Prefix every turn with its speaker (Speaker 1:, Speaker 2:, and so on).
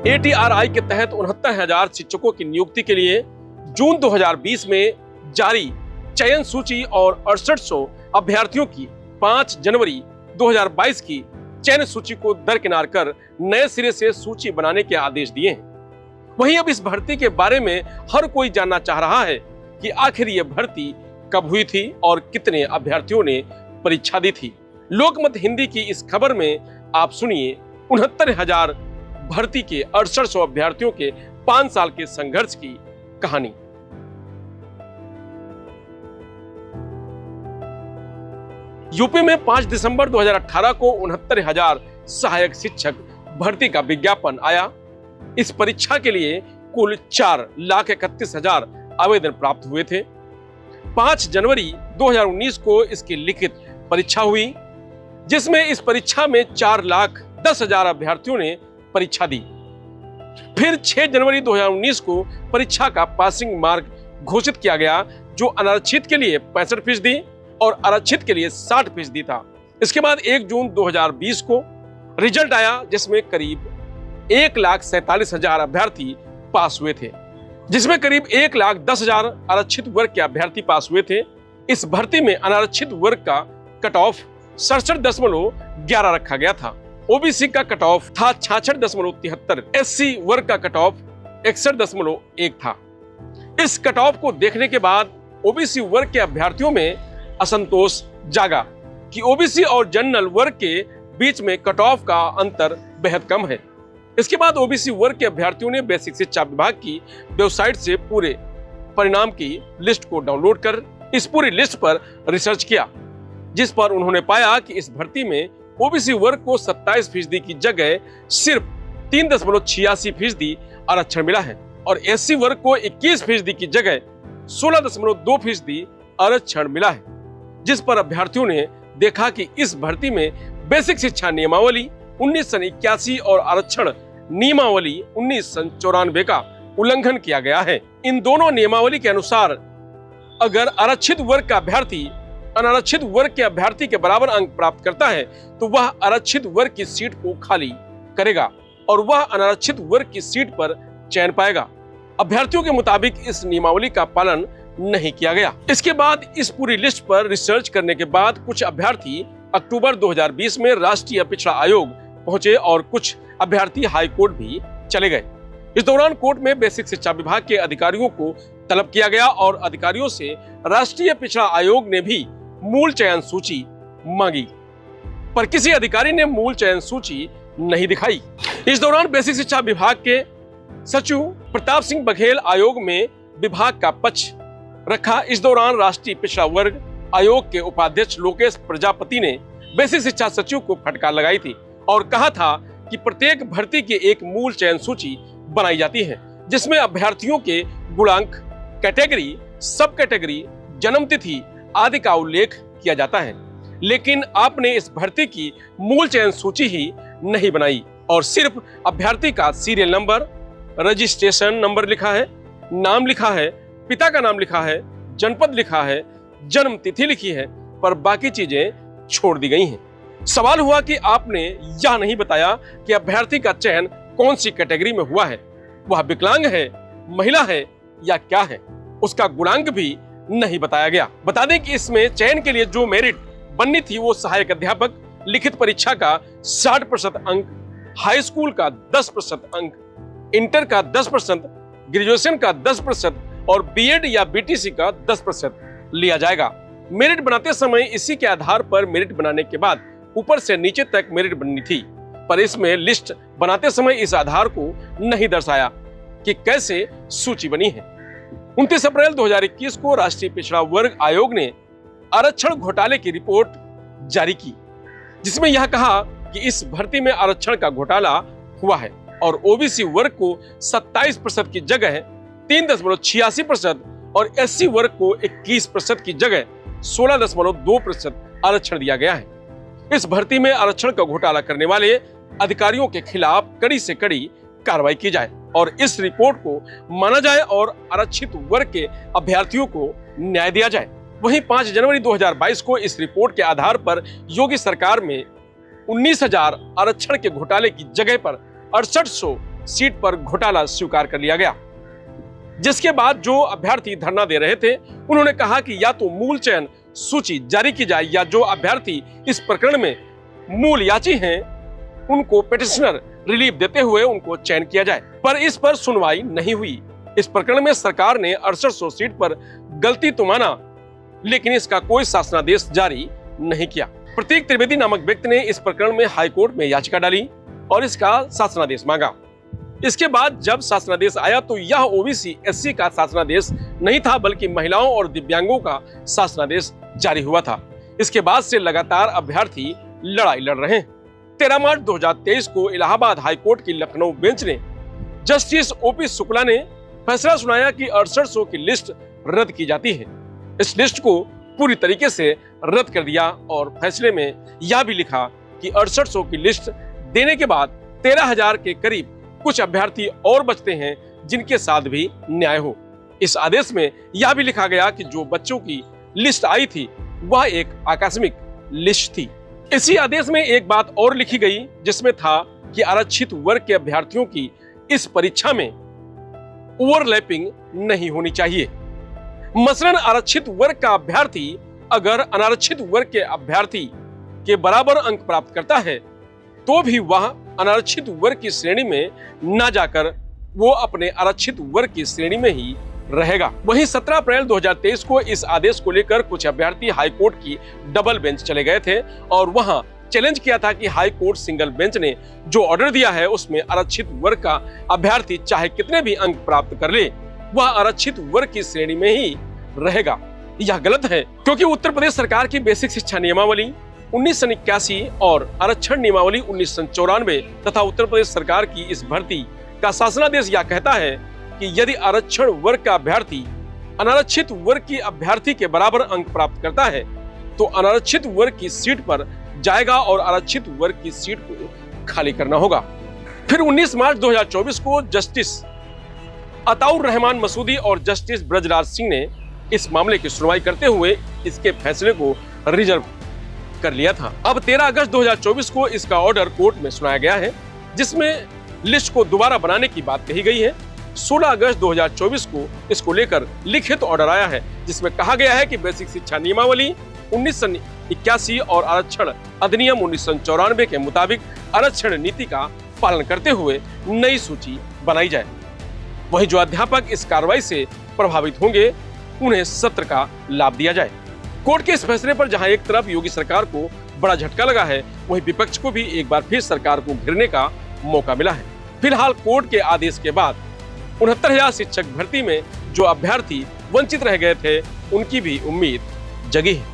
Speaker 1: ATRI के तहत 69,000 शिक्षकों की नियुक्ति के लिए जून 2020 में जारी चयन सूची और 6800 अभ्यर्थियों की 5 जनवरी 2022 की चयन सूची को दरकिनार कर नए सिरे से सूची बनाने के आदेश दिए हैं। वहीं अब इस भर्ती के बारे में हर कोई जानना चाह रहा है कि आखिर ये भर्ती कब हुई थी और कितने अभ्यर्थियों ने परीक्षा दी थी। लोकमत हिंदी की इस खबर में आप सुनिए 69,000 भर्ती के 6800 अभ्यर्थियों के 5 साल के संघर्ष की कहानी। यूपी में 5 दिसंबर 2018 को 69,000 सहायक शिक्षक भर्ती का विज्ञापन आया। इस परीक्षा के लिए कुल 4,31,000 आवेदन प्राप्त हुए थे। 5 जनवरी 2019 को इसकी लिखित परीक्षा हुई, जिसमें इस परीक्षा में 4,10,000 अभ्यर्थियों ने परीक्षा दी। फिर 6 जनवरी 2019 को परीक्षा का पासिंग मार्क घोषित किया गया, जो अनारक्षित के लिए 65% और आरक्षित के लिए 60% था। इसके बाद 1 जून 2020 को रिजल्ट आया, जिसमें करीब 1,47,000 अभ्यर्थी पास हुए थे, जिसमें करीब 1,10,000 आरक्षित वर्ग के अभ्यर्थी पास हुए थे। इस भर्ती में अनारक्षित वर्ग का कट ऑफ 67.11 रखा गया था। ओबीसी का कट ऑफ था 66.73, एससी वर्ग का कट ऑफ 61.1 था। इस कट ऑफ को देखने के बाद ओबीसी वर्ग के अभ्यर्थियों में असंतोष जागा कि ओबीसी और जनरल वर्ग के बीच में कट ऑफ का अंतर बेहद कम है। इसके बाद ओबीसी वर्ग के अभ्यर्थियों ने बेसिक शिक्षा विभाग की वेबसाइट से पूरे परिणाम की लिस्ट को डाउनलोड कर इस पूरी लिस्ट पर रिसर्च किया, जिस पर उन्होंने पाया कि इस भर्ती में ओबीसी वर्ग को 27% की जगह सिर्फ 3.86% आरक्षण मिला है और एससी वर्ग को 21% की जगह 16.2% आरक्षण मिला है। जिस पर अभ्यर्थियों ने देखा कि इस भर्ती में बेसिक शिक्षा नियमावली 1981 और आरक्षण नियमावली 1994 का उल्लंघन किया गया है। इन दोनों नियमावली के अनुसार अगर आरक्षित वर्ग का अभ्यर्थी अनारक्षित वर्ग के अभ्यर्थी के बराबर अंक प्राप्त करता है तो वह आरक्षित वर्ग की सीट को खाली करेगा और वह अनारक्षित वर्ग की सीट पर चयन पाएगा। अभ्यर्थियों के मुताबिक इस नियमावली का पालन नहीं किया गया। इसके बाद इस पूरी लिस्ट पर रिसर्च करने के बाद कुछ अभ्यर्थी अक्टूबर 2020 में राष्ट्रीय पिछड़ा आयोग पहुंचे और कुछ अभ्यर्थी हाई कोर्ट भी चले गए। इस दौरान कोर्ट में बेसिक शिक्षा विभाग के अधिकारियों को तलब किया गया और अधिकारियों से राष्ट्रीय पिछड़ा आयोग ने भी मूल चयन सूची मांगी, पर किसी अधिकारी ने मूल चयन सूची नहीं दिखाई। इस दौरान बेसिक शिक्षा विभाग के सचिव प्रताप सिंह बघेल आयोग में विभाग का पक्ष रखा। इस दौरान राष्ट्रीय पिछड़ा वर्ग आयोग के उपाध्यक्ष लोकेश प्रजापति ने बेसिक शिक्षा सचिव को फटकार लगाई थी और कहा था कि प्रत्येक भर्ती की एक मूल चयन सूची बनाई जाती है, जिसमें अभ्यर्थियों के गुणांक, कैटेगरी, सब कैटेगरी, जन्म तिथि आदि का उल्लेख किया जाता है। लेकिन आपने इस भर्ती की मूल चयन सूची ही नहीं बनाई और सिर्फ अभ्यर्थी का सीरियल नंबर, रजिस्ट्रेशन नंबर लिखा है, नाम लिखा है, पिता का नाम लिखा है, जनपद लिखा है, जन्म तिथि लिखी है, पर बाकी चीजें छोड़ दी गई हैं। सवाल हुआ कि आपने यह नहीं बताया कि अभ्यर्थी का चयन कौन सी कैटेगरी में हुआ है, वह विकलांग है, महिला है या क्या है। उसका गुणांक भी नहीं बताया गया। बता दें कि इसमें चयन के लिए जो मेरिट बननी थी वो सहायक अध्यापक, लिखित परीक्षा का 60% अंक, हाई स्कूल का 10% अंक, इंटर का 10%, ग्रेजुएशन का 10% और बीएड या बीटीसी का 10% लिया जाएगा। मेरिट बनाते समय इसी के आधार पर मेरिट बनाने के बाद ऊपर से नीचे तक मेरिट बननी थी, पर इसमें लिस्ट बनाते समय इस आधार को नहीं दर्शाया कि कैसे सूची बनी है। 29 अप्रैल 2021 को राष्ट्रीय पिछड़ा वर्ग आयोग ने आरक्षण घोटाले की रिपोर्ट जारी की, जिसमें यह कहा कि इस भर्ती में आरक्षण का घोटाला हुआ है और ओबीसी वर्ग को 27% की जगह 3.86% और एससी वर्ग को 21% की जगह 16.2% आरक्षण दिया गया है। इस भर्ती में आरक्षण का घोटाला करने वाले अधिकारियों के खिलाफ कड़ी से कड़ी कार्रवाई की जाए और इस रिपोर्ट को माना जाए और आरक्षित वर्ग के अभ्यर्थियों को न्याय दिया जाए। वहीं 5 जनवरी 2022 को इस रिपोर्ट के आधार पर योगी सरकार में 19,000 आरक्षण के घोटाले की जगह पर 6800 सीट पर घोटाला स्वीकार कर लिया गया। जिसके बाद जो अभ्यर्थी धरना दे रहे थे उन्होंने कहा कि या तो मूल चयन सूची जारी की जाए या जो अभ्यर्थी इस प्रकरण में मूल याची हैं उनको पिटिशनर रिलीफ देते हुए उनको चयन किया जाए, पर इस पर सुनवाई नहीं हुई। इस प्रकरण में सरकार ने 6800 सीट पर गलती तो माना, लेकिन इसका कोई शासनादेश जारी नहीं किया। प्रतीक त्रिवेदी नामक व्यक्ति ने इस प्रकरण में हाईकोर्ट में याचिका डाली और इसका शासनादेश मांगा। इसके बाद जब शासनादेश आया तो यह ओबीसी एससी का शासनादेश नहीं था, बल्कि महिलाओं और दिव्यांगों का शासनादेश जारी हुआ था। इसके बाद से लगातार अभ्यर्थी लड़ाई लड़ रहे हैं। 13 मार्च 2023 को इलाहाबाद हाईकोर्ट की लखनऊ बेंच ने जस्टिस ओपी शुक्ला ने फैसला सुनाया कि 6800 की लिस्ट रद्द की जाती है। इस लिस्ट को पूरी तरीके से रद्द कर दिया और फैसले में यह भी लिखा कि 6800 की लिस्ट देने के बाद 13000 के करीब कुछ अभ्यर्थी और बचते हैं जिनके साथ भी न्याय हो। इस आदेश में यह भी लिखा गया कि जो बच्चों की लिस्ट आई थी वह एक आकस्मिक लिस्ट थी। इसी आदेश में एक बात और लिखी गई जिसमें था कि आरक्षित वर्ग के अभ्यर्थियों की इस परीक्षा में ओवरलैपिंग नहीं होनी चाहिए। मसलन आरक्षित वर्ग का अभ्यर्थी अगर अनारक्षित वर्ग के अभ्यर्थी के बराबर अंक प्राप्त करता है तो भी वह अनारक्षित वर्ग की श्रेणी में न जाकर वो अपने आरक्षित वर्ग की श्रेणी में ही रहेगा। वहीं 17 अप्रैल 2023 को इस आदेश को लेकर कुछ अभ्यर्थी हाईकोर्ट की डबल बेंच चले गए थे और वहां चैलेंज किया था कि हाईकोर्ट सिंगल बेंच ने जो ऑर्डर दिया है उसमें आरक्षित वर्ग का अभ्यर्थी चाहे कितने भी अंक प्राप्त कर ले वह आरक्षित वर्ग की श्रेणी में ही रहेगा। यह गलत है क्योंकि उत्तर प्रदेश सरकार की बेसिक शिक्षा नियमावली 1981 और आरक्षण नियमावली 1994 तथा उत्तर प्रदेश सरकार की इस भर्ती का शासनादेश यह कहता है कि यदि आरक्षण वर्ग का अभ्यर्थी अनारक्षित वर्ग की अभ्यर्थी के बराबर अंक प्राप्त करता है तो अनारक्षित वर्ग की सीट पर जाएगा और आरक्षित वर्ग की सीट को खाली करना होगा। फिर 19 मार्च 2024 को जस्टिस अताउर रहमान मसूदी और जस्टिस ब्रजराज सिंह ने इस मामले की सुनवाई करते हुए इसके फैसले को रिजर्व कर लिया था। अब 13 अगस्त 2024 को इसका ऑर्डर कोर्ट में सुनाया गया है जिसमें लिस्ट को दोबारा बनाने की बात कही गई है। 16 अगस्त 2024 को इसको लेकर लिखित ऑर्डर आया है जिसमें कहा गया है कि बेसिक शिक्षा नियमावली 1981 और आरक्षण अधिनियम 1994 के मुताबिक आरक्षण नीति का पालन करते हुए नई सूची बनाई जाए। वहीं जो अध्यापक इस कार्रवाई से प्रभावित होंगे उन्हें सत्र का लाभ दिया जाए। कोर्ट के इस फैसले पर जहां एक तरफ योगी सरकार को बड़ा झटका लगा है वहीं विपक्ष को भी एक बार फिर सरकार को घेरने का मौका मिला है। फिलहाल कोर्ट के आदेश के बाद 69,000 शिक्षक भर्ती में जो अभ्यर्थी वंचित रह गए थे उनकी भी उम्मीद जगी है।